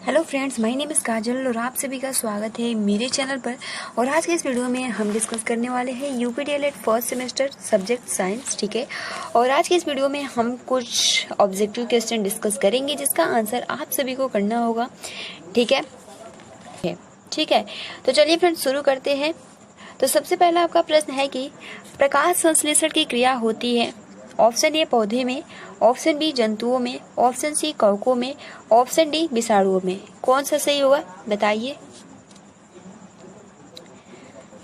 Hello friends, my name is Kajal और आप सभी का स्वागत है मेरे चैनल पर। और आज के इस वीडियो में हम डिस्कस करने वाले हैं यूपीडीएलएड फर्स्ट सेमेस्टर सब्जेक्ट साइंस। ठीक है, और आज के इस वीडियो में हम कुछ ऑब्जेक्टिव क्वेश्चन डिस्कस करेंगे जिसका आंसर आप सभी को करना होगा। ठीक है, तो चलिए फ्रेंड्स शुरू करते हैं। तो सबसे पहला आपका प्रश्न है कि प्रकाश संश्लेषण की क्रिया होती है ऑप्शन ए पौधे में, ऑप्शन बी जंतुओं में, ऑप्शन सी कवकों में, ऑप्शन डी विषाणुओं में। कौन सा सही होगा बताइए।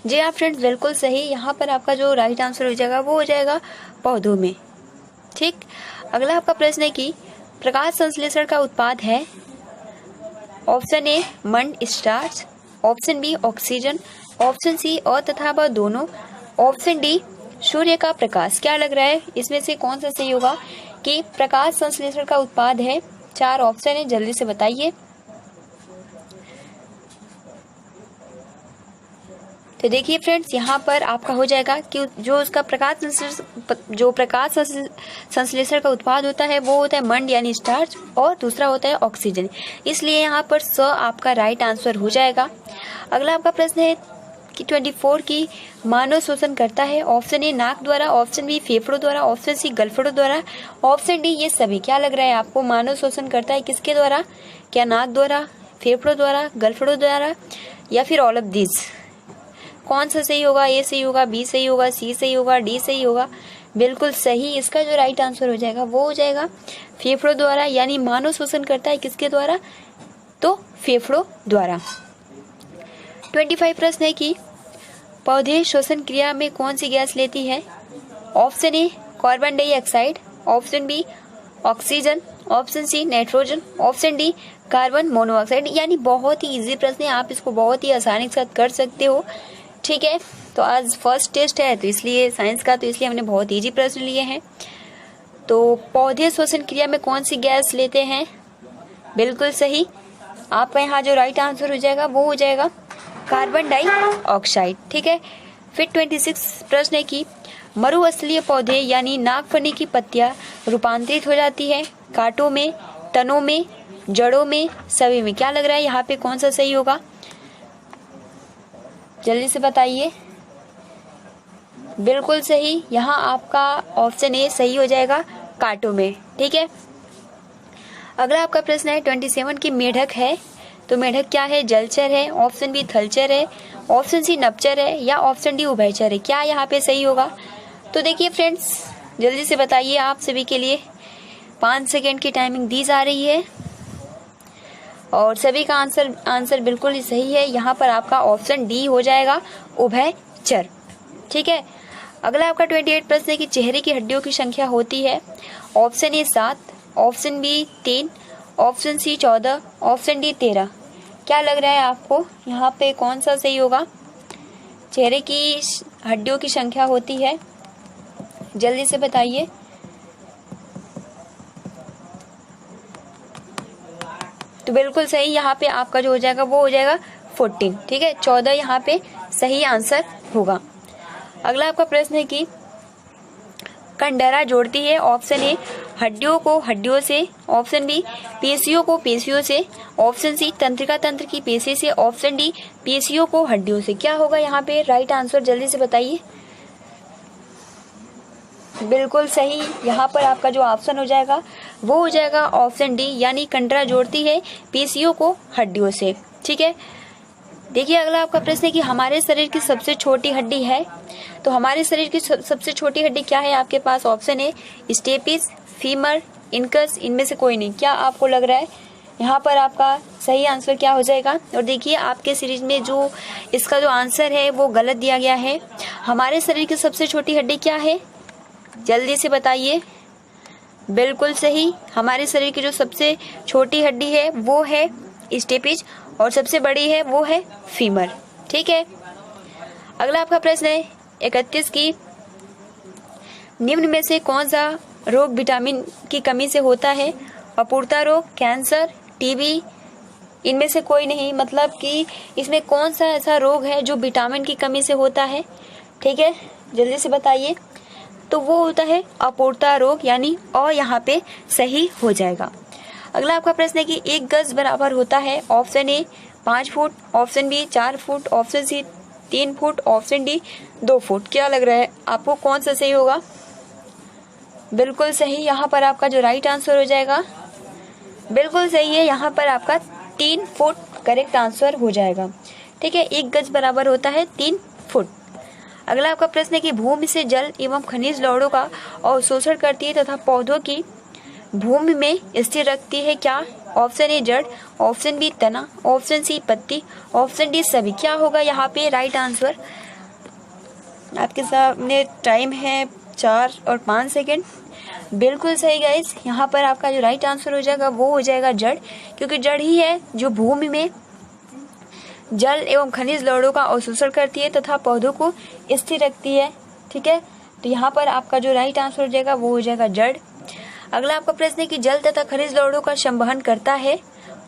जी हाँ फ्रेंड्स, बिल्कुल सही। यहाँ पर आपका जो राइट आंसर हो जाएगा वो हो जाएगा पौधों में। ठीक, अगला आपका प्रश्न है कि प्रकाश संश्लेषण का उत्पाद है ऑप्शन ए मंड starch, option B oxygen, option C और तथा व दोनों, ऑप्शन डी सूर्य का प्रकाश। क्या लग रहा है इसमें से कौन सा सही होगा कि प्रकाश संश्लेषण का उत्पाद है? 4 ऑप्शन है, जल्दी से बताइए। तो देखिए फ्रेंड्स, यहाँ पर आपका हो जाएगा कि जो उसका प्रकाश संश्लेषण का उत्पाद होता है वो होता है मंड यानी स्टार्च और दूसरा होता है ऑक्सीजन। इसलिए यहाँ पर स आपका राइट आंसर हो जाएगा। अगला आपका प्रश्न है कि 24 की मानव शोषण करता है ऑप्शन ए नाक द्वारा, ऑप्शन बी फेफड़ों द्वारा, ऑप्शन सी गलफड़ों द्वारा, ऑप्शन डी ये सभी। क्या लग रहा है आपको, मानव शोषण करता है किसके द्वारा? क्या नाक द्वारा, फेफड़ों द्वारा, गलफड़ों द्वारा या फिर ऑल ऑफ दीज? कौन सा सही होगा? ए सही होगा, बी सही होगा, सी सही होगा, डी सही होगा? बिल्कुल सही। इसका जो राइट आंसर हो जाएगा वो हो जाएगा फेफड़ों द्वारा, यानी मानव शोषण करता है किसके द्वारा? तो फेफड़ों द्वारा। 25 प्रश्न है कि पौधे श्वसन क्रिया में कौन सी गैस लेती है? Option A carbon dioxide, option B oxygen, option C nitrogen, option D carbon monoxide. यानी बहुत ही इजी प्रश्न है, आप इसको बहुत ही आसानी के साथ कर सकते हो। ठीक है, तो आज फर्स्ट टेस्ट है तो इसलिए साइंस का, तो इसलिए हमने बहुत इजी प्रश्न लिए हैं। तो पौधे श्वसन क्रिया में कौन सी गैस लेते हैं? बिल्कुल सही। आपका यहाँ जो राइट आंसर हो जाएगा वो हो जाएगा कार्बन डाइऑक्साइड। ठीक है, फिर 26 प्रश्न है कि मरुस्थलीय पौधे यानी नागफनी की पत्तियां रूपांतरित हो जाती है कांटों में, तनों में, जड़ों में, सभी में। क्या लग रहा है यहाँ पे कौन सा सही होगा? जल्दी से बताइए। बिल्कुल सही, यहाँ आपका ऑप्शन ए सही हो जाएगा, कांटों में। ठीक है, अगला आपका प्रश्न है 27 की मेढक है तो मेढक क्या है? जलचर है, ऑप्शन बी थलचर है, ऑप्शन सी नभचर है या ऑप्शन डी उभयचर है? क्या यहाँ पे सही होगा? तो देखिए फ्रेंड्स, जल्दी से बताइए। आप सभी के लिए 5 सेकेंड की टाइमिंग दी जा रही है और सभी का आंसर बिल्कुल ही सही है। यहाँ पर आपका ऑप्शन डी हो जाएगा, उभयचर। ठीक है, अगला आपका 28 प्रश्न है कि चेहरे की हड्डियों की संख्या होती है option A 7, option B 3, option C 14, option D 13। क्या लग रहा है आपको यहाँ पे कौन सा सही होगा? चेहरे की हड्डियों की संख्या होती है, जल्दी से बताइए। तो बिल्कुल सही, यहाँ पे आपका जो हो जाएगा वो हो जाएगा 14। ठीक है, 14 यहाँ पे सही आंसर होगा। अगला आपका प्रश्न है कि कंडरा जोड़ती है ऑप्शन ए हड्डियों को हड्डियों से, ऑप्शन बी पेशियों को पेशियों से, ऑप्शन सी तंत्रिका तंत्र की पेशी से, ऑप्शन डी पेशियों को हड्डियों से। क्या होगा यहाँ पे राइट आंसर? जल्दी से बताइए। बिल्कुल सही, यहाँ पर आपका जो ऑप्शन हो जाएगा वो हो जाएगा ऑप्शन डी, यानी कंडरा जोड़ती है पेशियों को हड्डियों से। ठीक है, देखिए अगला आपका प्रश्न है कि हमारे शरीर की सबसे छोटी हड्डी है तो हमारे शरीर की सबसे छोटी हड्डी क्या है आपके पास? Option A stapes, femur, incus, इनमें से कोई नहीं। क्या आपको लग रहा है यहाँ पर आपका सही आंसर क्या हो जाएगा? और देखिए आपके सीरीज में जो इसका जो आंसर है वो गलत दिया गया है। हमारे शरीर की सबसे छोटी हड्डी क्या है? जल्दी से बताइए। बिल्कुल सही, हमारे शरीर की जो सबसे छोटी हड्डी है वो है स्टेपिस और सबसे बड़ी है वो है फीमर। ठीक है, अगला आपका प्रश्न है 31 की निम्न में से कौन सा रोग विटामिन की कमी से होता है? अपूर्णता रोग, कैंसर, टीबी, इनमें से कोई नहीं। मतलब कि इसमें कौन सा ऐसा रोग है जो विटामिन की कमी से होता है? ठीक है, जल्दी से बताइए। तो वो होता है अपूर्णता रोग, यानी और यहाँ पे सही हो जाएगा। अगला आपका प्रश्न है कि 1 गज बराबर होता है option A 5 foot, option B 4 foot, option C 3 foot, option D 2 foot. क्या लग रहा है आपको कौन सा सही होगा? बिल्कुल सही, यहाँ पर आपका जो राइट आंसर हो जाएगा बिल्कुल सही है, यहाँ पर आपका 3 फुट करेक्ट आंसर हो जाएगा। ठीक है, 1 गज बराबर होता है 3 फुट। अगला आपका प्रश्न है कि भूमि से जल एवं खनिज लवणों का अवशोषण करती है तथा पौधों की भूमि में स्थिर रखती है। क्या? ऑप्शन ए जड़, ऑप्शन बी तना, ऑप्शन सी पत्ती, ऑप्शन डी सभी। क्या होगा यहाँ पे राइट आंसर? आपके सामने टाइम है 4 और 5 सेकेंड। बिल्कुल सही गाइस, यहाँ पर आपका जो राइट आंसर हो जाएगा वो हो जाएगा जड़, क्योंकि जड़ ही है जो भूमि में जल एवं खनिज लवणों का अवशोषण करती है तथा पौधों को स्थिर रखती है। ठीक है, तो यहाँ पर आपका जो राइट आंसर हो जाएगा वो हो जाएगा जड़। अगला आपका प्रश्न है कि जल तथा खनिज लवणों का संवहन करता है।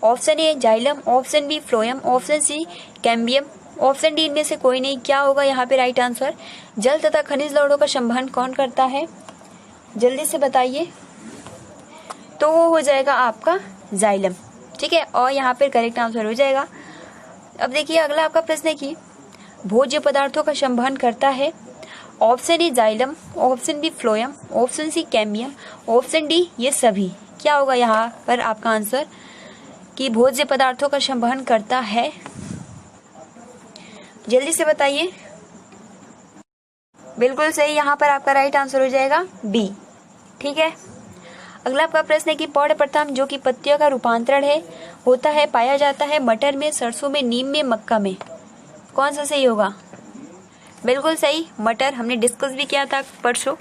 Option A xylem, option B phloem, option C cambium, option D इनमें से कोई नहीं। क्या होगा यहाँ पे राइट आंसर? जल तथा खनिज लवणों का संवहन कौन करता है? जल्दी से बताइए। तो वो हो जाएगा आपका जाइलम। ठीक है, और यहाँ पे करेक्ट आंसर हो जाएगा। अब देखिए अगला आपका प्रश्न है कि भोज्य पदार्थों का संवहन करता है। Option A xylem, option B phloem, option C cambium, option D ये सभी। क्या होगा यहाँ पर आपका आंसर कि भोज्य पदार्थों का संवहन करता है? जल्दी से बताइए। बिल्कुल सही, यहाँ पर आपका राइट आंसर हो जाएगा बी। ठीक है, अगला आपका प्रश्न है कि पौधप्रथम जो कि पत्तियों का रूपांतरण है होता है पाया जाता है मटर में, सरसों में, नीम में, मक्का में। कौन सा सही होगा? बिल्कुल सही, मटर। हमने डिस्कस भी किया था परसों।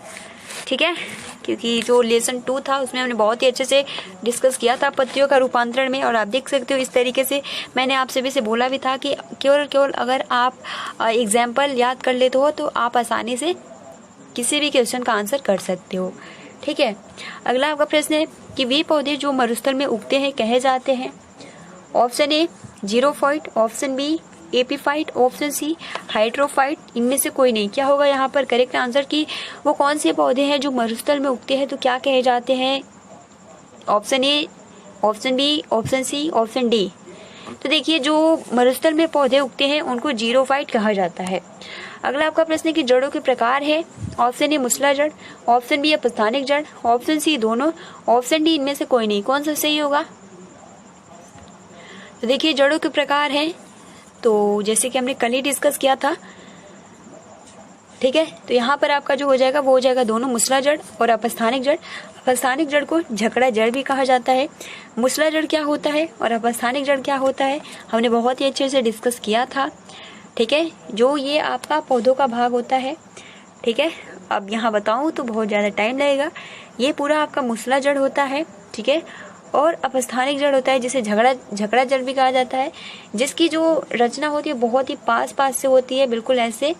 ठीक है, क्योंकि जो लेसन 2 था उसमें हमने बहुत ही अच्छे से डिस्कस किया था पत्तियों का रूपांतरण में। और आप देख सकते हो इस तरीके से मैंने आपसे भी से बोला भी था कि केवल अगर आप एग्जाम्पल याद कर लेते हो तो आप आसानी से किसी भी क्वेश्चन का आंसर कर सकते हो। ठीक है, अगला आपका प्रश्न है कि वे पौधे जो मरुस्थल में उगते हैं कहे जाते हैं। Option A xerophyte, option B epiphyte, option C hydrophyte, इनमें से कोई नहीं। क्या होगा यहाँ पर करेक्ट आंसर कि वो कौन से पौधे हैं जो मरुस्थल में उगते हैं तो क्या कहे जाते हैं? Option A, option B, option C, option D. तो देखिए जो मरुस्थल में पौधे उगते हैं उनको जीरोफाइट कहा जाता है। अगला आपका प्रश्न है कि जड़ों के प्रकार है। ऑप्शन ए मूसला जड़, ऑप्शन बी अपस्थानिक जड़, ऑप्शन सी दोनों, ऑप्शन डी इनमें से कोई नहीं। कौन सा सही होगा? तो देखिए जड़ों के प्रकार हैं तो जैसे कि हमने कल ही डिस्कस किया था। ठीक है, तो यहाँ पर आपका जो हो जाएगा वो हो जाएगा दोनों, मूसला जड़ और अपस्थानिक जड़। अपस्थानिक जड़ को झकड़ा जड़ भी कहा जाता है। मूसला जड़ क्या होता है और अपस्थानिक जड़ क्या होता है हमने बहुत ही अच्छे से डिस्कस किया था। ठीक है, जो ये आपका पौधों का भाग होता है। ठीक है, अब यहाँ बताऊँ तो बहुत ज़्यादा टाइम लगेगा। ये पूरा आपका मूसला जड़ होता है। ठीक है, और अपस्थानिक जड़ होता है जिसे झगड़ा जड़ भी कहा जाता है, जिसकी जो रचना होती है बहुत ही पास से होती है, बिल्कुल ऐसे।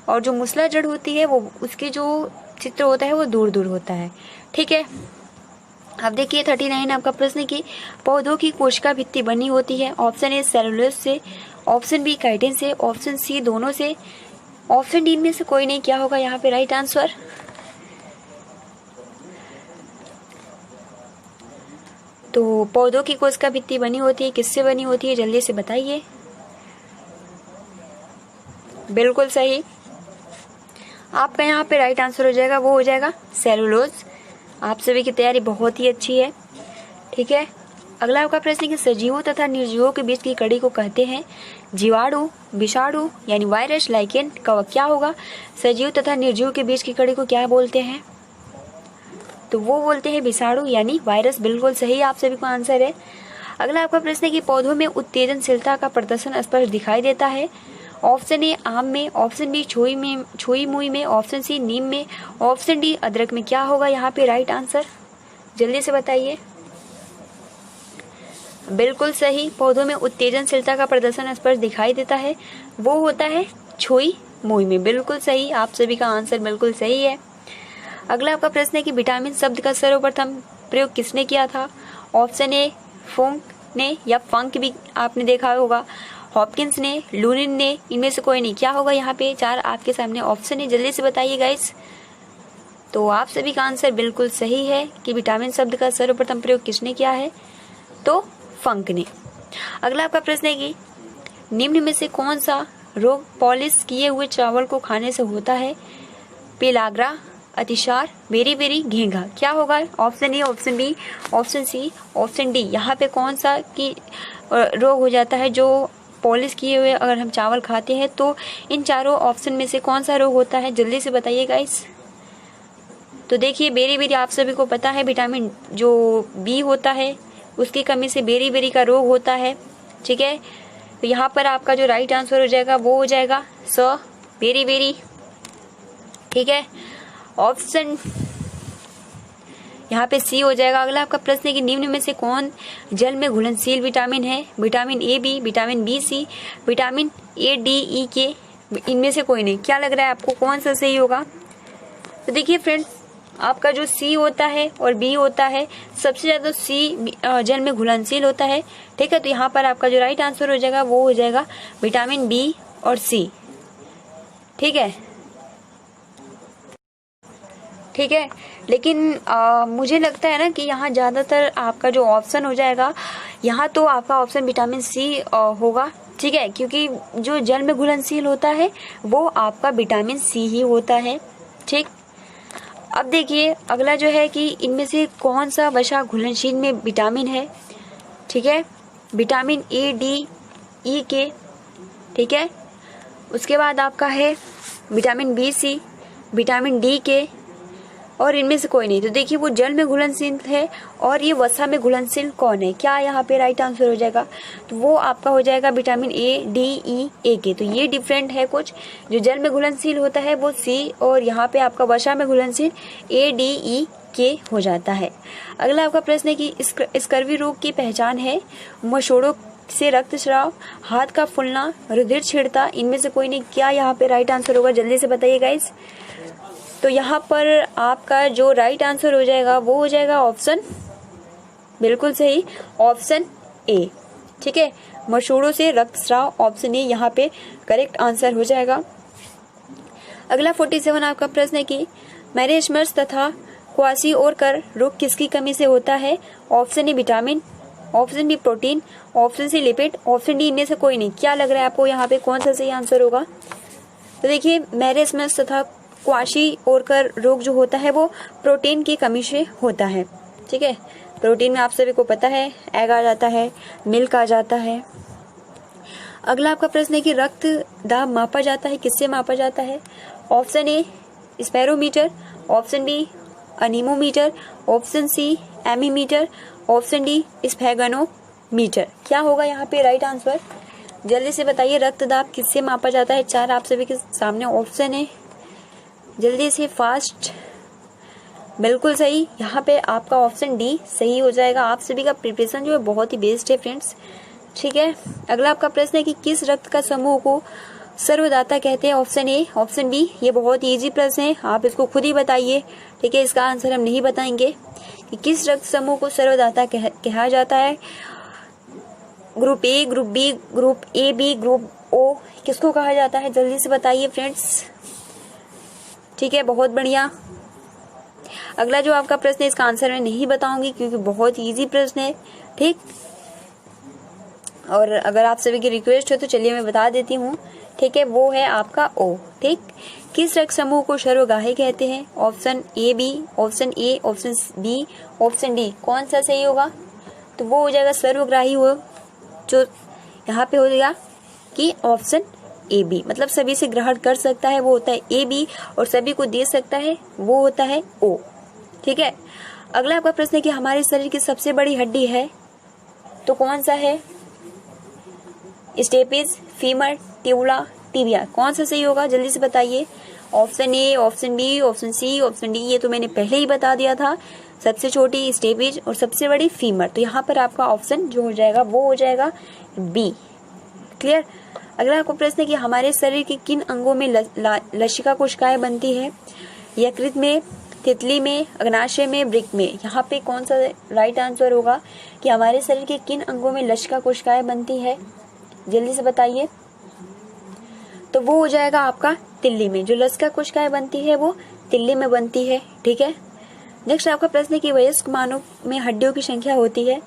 और जो मूसला जड़ होती है वो उसकी जो चित्र होता है वो दूर दूर होता है। ठीक है, अब देखिए 39 आपका प्रश्न की पौधों की कोशिका भित्ति बनी होती है। ऑप्शन ए सेलुलोज से, ऑप्शन बी काइटिन से, ऑप्शन सी दोनों से, ऑप्शन डी में से कोई नहीं। क्या होगा यहाँ पे राइट आंसर? तो पौधों की कोशिका भित्ति बनी होती है किससे बनी होती है? जल्दी से बताइए। बिल्कुल सही, आपका यहाँ पे राइट आंसर हो जाएगा वो हो जाएगा सेलुलोज। आप सभी की तैयारी बहुत ही अच्छी है। ठीक है, अगला आपका प्रश्न है कि सजीवों तथा निर्जीवों के बीच की कड़ी को कहते हैं जीवाणु, विषाणु यानी वायरस, लाइकेन। क्या होगा? सजीव तथा निर्जीव के बीच की कड़ी को क्या बोलते हैं? तो वो बोलते हैं विषाणु यानी वायरस। बिल्कुल सही, आप सभी को आंसर है। अगला आपका प्रश्न है कि पौधों में उत्तेजनशीलता का प्रदर्शन स्पष्ट दिखाई देता है। ऑप्शन ए आम में, ऑप्शन बी छुई मुई में, ऑप्शन सी नीम में, ऑप्शन डी अदरक में। क्या होगा यहाँ पे राइट आंसर? जल्दी से बताइए। बिल्कुल सही, पौधों में उत्तेजनशीलता का प्रदर्शन स्पष्ट दिखाई देता है, वो होता है छुई मुई में। बिल्कुल सही, आप सभी का आंसर बिल्कुल सही है। अगला आपका प्रश्न है कि विटामिन शब्द का सर्वप्रथम प्रयोग किसने किया था? ऑप्शन ए फंक ने, या फंक भी आपने देखा होगा, हॉपकिंस ने, लूनिन ने, इनमें से कोई नहीं। क्या होगा यहाँ पे? 4 आपके सामने ऑप्शन है, जल्दी से बताइए गाइस। तो आप सभी का आंसर बिल्कुल सही है कि विटामिन शब्द का सर्वप्रथम प्रयोग किसने किया है? तो फंकने। अगला आपका प्रश्न है कि निम्न में से कौन सा रोग पॉलिश किए हुए चावल को खाने से होता है? पेलाग्रा, अतिसार, बेरी बेरी, घेंघा। क्या होगा? Option A, option B, option C, option D. यहाँ पे कौन सा की रोग हो जाता है जो पॉलिश किए हुए अगर हम चावल खाते हैं तो इन चारों ऑप्शन में से कौन सा रोग होता है? जल्दी से बताइए गाइस। तो देखिए बेरी बेरी आप सभी को पता है विटामिन जो बी होता है उसकी कमी से बेरी बेरी का रोग होता है। ठीक है, तो यहाँ पर आपका जो राइट आंसर हो जाएगा वो हो जाएगा स, बेरी बेरी। ठीक है, ऑप्शन यहाँ पे सी हो जाएगा। अगला आपका प्रश्न है कि निम्न में से कौन जल में घुलनशील विटामिन है? Vitamin A B, vitamin B C, vitamin A D E K, इनमें से कोई नहीं। क्या लग रहा है आपको कौन सा सही होगा? तो देखिए फ्रेंड्स, आपका जो सी होता है और बी होता है सबसे ज्यादा सी जल में घुलनशील होता है। ठीक है, तो यहाँ पर आपका जो राइट आंसर हो जाएगा वो हो जाएगा विटामिन बी और सी। ठीक है, ठीक है, लेकिन मुझे लगता है ना कि यहाँ ज्यादातर आपका जो ऑप्शन हो जाएगा यहाँ तो आपका ऑप्शन विटामिन सी होगा। ठीक है, क्योंकि जो जल में घुलनशील होता है वो आपका विटामिन सी ही होता है। ठीक, अब देखिए अगला जो है कि इनमें से कौन सा वसा घुलनशील में विटामिन है? ठीक है, विटामिन ए डी ई के। ठीक है, उसके बाद आपका है vitamin B C, vitamin D K, और इनमें से कोई नहीं। तो देखिए वो जल में घुलनशील है और ये वसा में घुलनशील कौन है? क्या यहाँ पे राइट आंसर हो जाएगा? तो वो आपका हो जाएगा विटामिन ए डी ई ए के। तो ये डिफरेंट है कुछ, जो जल में घुलनशील होता है वो सी और यहाँ पे आपका वसा में घुलनशील ए डी ई के हो जाता है। अगला आपका प्रश्न है कि स्कर्वी रोग की पहचान है? मशोड़ों से रक्तस्राव, हाथ का फूलना, रुधिर छिड़ता, इनमें से कोई नहीं। क्या यहाँ पे राइट आंसर होगा? जल्दी से बताइए गाइस। तो यहाँ पर आपका जो राइट आंसर हो जाएगा वो हो जाएगा ऑप्शन, बिल्कुल सही, ऑप्शन ए। ठीक है, मशोड़ों से रक्तस्राव, ऑप्शन ए यहाँ पे करेक्ट आंसर हो जाएगा। अगला 47 आपका प्रश्न है कि मैरेस्मर्स तथा क्वासी और कर रोग किसकी कमी से होता है? Option A vitamin, option B protein, option C lipid, option D इनमें से कोई नहीं। क्या लग रहा है आपको यहाँ पे कौन सा सही आंसर होगा? तो देखिए मैरेस्मर्स तथा क्वाशी और कर रोग जो होता है वो प्रोटीन की कमी से होता है। ठीक है, प्रोटीन में आप सभी को पता है एग आ जाता है, मिल्क आ जाता है। अगला आपका प्रश्न है कि रक्त दाब मापा जाता है, किससे मापा जाता है? Option A spherometer, option B anemometer, option C ammeter, option D sphygmomanometer. क्या होगा यहाँ पे राइट आंसर? जल्दी से बताइए, रक्त दाब किससे मापा जाता है? 4 आप सभी के सामने ऑप्शन है, जल्दी से फास्ट। बिल्कुल सही, यहाँ पे आपका ऑप्शन डी सही हो जाएगा। आप सभी का प्रिपरेशन जो है बहुत ही बेस्ट है फ्रेंड्स। ठीक है, अगला आपका प्रश्न है कि किस रक्त का समूह को सर्वदाता कहते हैं? Option A, option B. ये बहुत ही इजी प्रश्न है, आप इसको खुद ही बताइए। ठीक है, इसका आंसर हम नहीं बताएंगे कि किस रक्त समूह को सर्वदाता कहा जाता है। Group A, group B, group A B, group O, किसको कहा जाता है? जल्दी से बताइए फ्रेंड्स। ठीक है, बहुत बढ़िया। अगला जो आपका प्रश्न है इसका आंसर मैं नहीं बताऊंगी क्योंकि बहुत इजी प्रश्न है। ठीक, और अगर आप सभी की रिक्वेस्ट हो तो चलिए मैं बता देती हूँ। ठीक है, वो है आपका ओ। ठीक, किस रक्त समूह को सर्वग्राही कहते हैं? Option A B, option A, option B, option D. कौन सा सही होगा? तो वो हो जाएगा सर्वग्राही हो, जो यहाँ पे हो जाएगा कि ऑप्शन ए बी, मतलब सभी से ग्रहण कर सकता है वो होता है ए बी, और सभी को दे सकता है वो होता है ओ। ठीक है, अगला आपका प्रश्न है कि हमारे शरीर की सबसे बड़ी हड्डी है तो कौन सा है? Stapes, femur, fibula, tibia. कौन सा सही होगा? जल्दी से बताइए। Option A, option B, option C, option D. ये तो मैंने पहले ही बता दिया था, सबसे छोटी स्टेपिस और सबसे बड़ी फीमर। तो यहाँ पर आपका ऑप्शन जो हो जाएगा वो हो जाएगा बी। क्लियर। अगला आपको प्रश्न है कि हमारे शरीर के किन अंगों में लसिका कोशिकाएं बनती है? यकृत में, तितली में, अग्नाशय में, वृक्क में। यहाँ पे कौन सा राइट आंसर होगा कि हमारे शरीर के किन अंगों में लसिका कोशिकाएं बनती है? जल्दी से बताइए। तो वो हो जाएगा आपका तिल्ली में, जो लसिका कोशिकाएं बनती है वो तिल्ली में बनती है। ठीक है, नेक्स्ट आपका प्रश्न है कि वयस्क मानव में हड्डियों की संख्या होती है?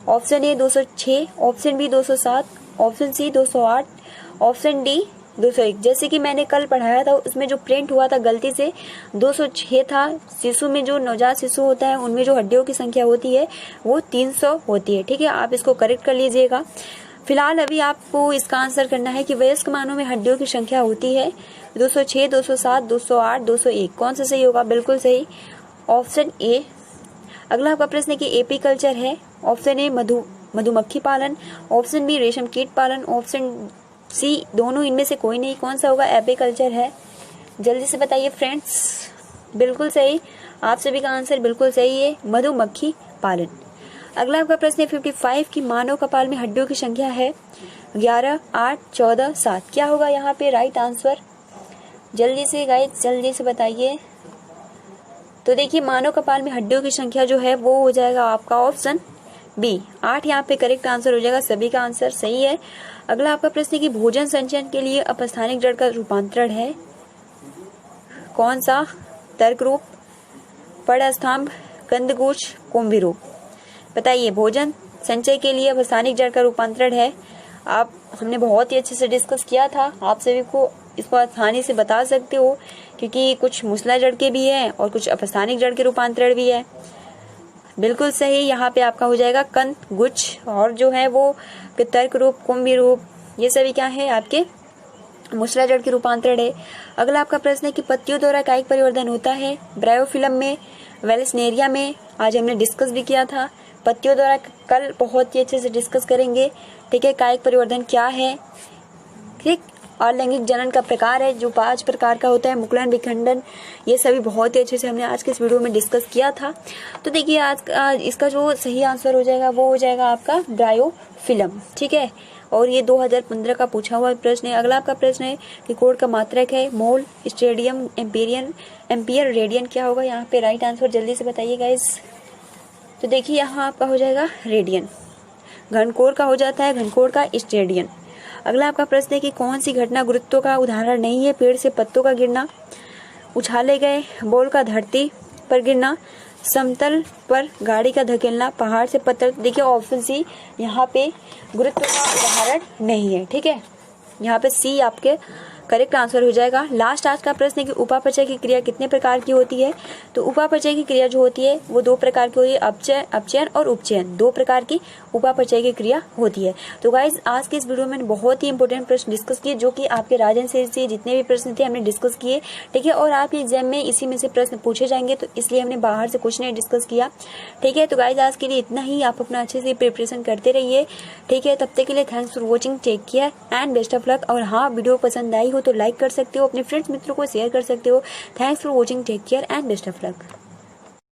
Option A 206, option B 207, option C 208, option D 201। जैसे कि मैंने कल पढ़ाया था उसमें जो प्रिंट हुआ था गलती से 206 था। शिशु में जो नवजात शिशु होता है उनमें जो हड्डियों की संख्या होती है वो 300 होती है। ठीक है, आप इसको करेक्ट कर लीजिएगा। फिलहाल अभी आपको इसका आंसर करना है कि वयस्क मानव में हड्डियों की संख्या होती है 206, 207, 208, 201। कौन सा सही होगा? बिल्कुल सही, ऑप्शन ए। अगला आपका प्रश्न है कि एपीकल्चर है। ऑप्शन ए मधुमक्खी पालन, ऑप्शन बी रेशम कीट पालन, ऑप्शन सी दोनों इनमें से कोई नहीं। कौन सा होगा? एपीकल्चर है। जल्दी से बताइए फ्रेंड्स। बिल्कुल सही, आप सभी का आंसर बिल्कुल सही है, मधुमक्खी पालन। अगला आपका प्रश्न है 55 की मानव कपाल में हड्डियों की संख्या है 11, 8, 14, 7। क्या होगा यहाँ पे राइट आंसर? जल्दी से गाइस जल्दी से बताइए। तो देखिए मानव कपाल में हड्डियों की संख्या जो है वो हो जाएगा आपका ऑप्शन बी 8। यहाँ पे करेक्ट आंसर हो जाएगा, सभी का आंसर सही है। अगला आपका प्रश्न है कि भोजन संचयन के लिए अपस्थानिक जड़ का रूपांतरण है कौन सा? तर्क रूप, पड़स्तंभ, गंधगुच्छ, कुंभी रूप। बताइए, भोजन संचय के लिए अपस्थानिक जड़ का रूपांतरण है। हमने बहुत ही अच्छे से डिस्कस किया था, आप सभी को इसको आसानी से बता सकते हो क्योंकि कुछ मूसला जड़ के भी है और कुछ अपस्थानिक जड़ के रूपांतरण भी है। बिल्कुल सही, यहाँ पे आपका हो जाएगा कंद गुच्छ, और जो है वो तर्क रूप, कुंभी रूप, ये सभी क्या है आपके मूसला जड़ के रूपांतरण है। अगला आपका प्रश्न है कि पत्तियों द्वारा कायिक परिवर्धन होता है ब्रायोफिलम में, वेलेस्नेरिया में। आज हमने डिस्कस भी किया था पत्तियों द्वारा, कल बहुत ही अच्छे से डिस्कस करेंगे। ठीक है, कायिक परिवर्धन क्या है, ठीक, और लैंगिक जनन का प्रकार है जो 5 प्रकार का होता है, मुकुलन, विखंडन, ये सभी बहुत ही अच्छे से हमने आज के इस वीडियो में डिस्कस किया था। तो देखिए आज इसका जो सही आंसर हो जाएगा वो हो जाएगा आपका ब्रायोफिलम। ठीक है, और ये 2015 का पूछा हुआ प्रश्न है। अगला आपका प्रश्न है कि कोड का मात्रक है मोल, स्टेडियम, एम्पियर, रेडियन। क्या होगा यहाँ पे राइट आंसर? जल्दी से बताइए गाइस। तो देखिए यहाँ आपका हो जाएगा रेडियन। घनकोर का हो जाता है घनकोर का स्टेडियन। अगला आपका प्रश्न है कि कौन सी घटना गुरुत्व का उदाहरण नहीं है? पेड़ से पत्तों का गिरना, उछाले गए बॉल का धरती पर गिरना, समतल पर गाड़ी का धकेलना, पहाड़ से पत्थर। देखिए ऑप्शन सी यहाँ पे गुरुत्व का उदाहरण नहीं है। ठीक है, यहाँ पे सी आपके करेक्ट आंसर हो जाएगा। लास्ट आज का प्रश्न है कि उपापचय की क्रिया कितने प्रकार की होती है? तो उपापचय की क्रिया जो होती है वो 2 प्रकार की होती है, अपचयन और उपचयन। 2 प्रकार की उपापचय की क्रिया होती है। तो गाइज आज के इस वीडियो में बहुत ही इंपॉर्टेंट प्रश्न डिस्कस किए जो कि आपके राजन से जितने भी प्रश्न थे हमने डिस्कस किए। ठीक है, और आपके एग्जाम में इसी में से प्रश्न पूछे जाएंगे, तो इसलिए हमने बाहर से कुछ नहीं डिस्कस किया। ठीक है, तो गाइज आज के लिए इतना ही। आप अपना अच्छे से प्रिपरेशन करते रहिए। ठीक है, तब तक के लिए thanks for watching, take care and best of luck. और हाँ, वीडियो पसंद आई हो तो लाइक कर सकते हो, अपने फ्रेंड्स मित्रों को शेयर कर सकते हो। Thanks for watching, take care and best of luck.